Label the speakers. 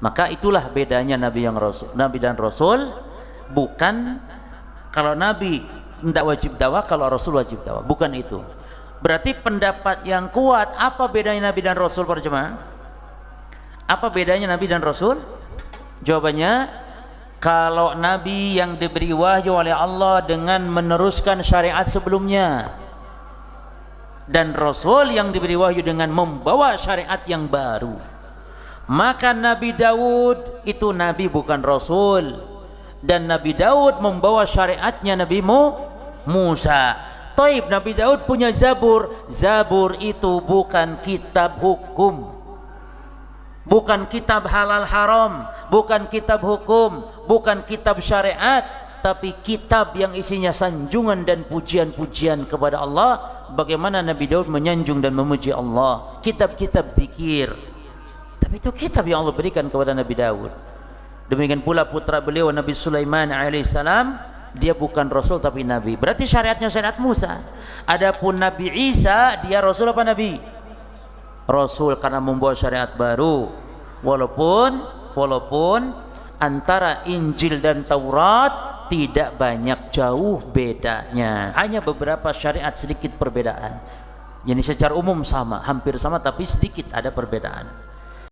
Speaker 1: Maka itulah bedanya Nabi dan Rasul. Bukan kalau Nabi tidak wajib dakwah, kalau Rasul wajib dakwah, bukan itu. Berarti pendapat yang kuat, apa bedanya Nabi dan Rasul para jemaah? Apa bedanya Nabi dan Rasul? Jawabannya, kalau Nabi yang diberi wahyu oleh Allah dengan meneruskan syariat sebelumnya, dan Rasul yang diberi wahyu dengan membawa syariat yang baru. Maka Nabi Daud itu Nabi bukan Rasul, dan Nabi Daud membawa syariatnya Nabi Musa. Taib, Nabi Daud punya Zabur. Zabur itu bukan kitab hukum, bukan kitab halal haram, bukan kitab hukum, bukan kitab syariat, tapi kitab yang isinya sanjungan dan pujian-pujian kepada Allah. Bagaimana Nabi Daud menyanjung dan memuji Allah. Kitab-kitab zikir, tapi itu kitab yang Allah berikan kepada Nabi Daud. Demikian pula putra beliau Nabi Sulaiman alaihissalam, dia bukan Rasul tapi Nabi. Berarti syariatnya syariat Musa. Adapun Nabi Isa, dia Rasul apa Nabi? Rasul, karena membawa syariat baru. Walaupun antara Injil dan Taurat tidak banyak jauh bedanya, hanya beberapa syariat sedikit perbedaan. Jadi secara umum sama, hampir sama, tapi sedikit ada perbedaan.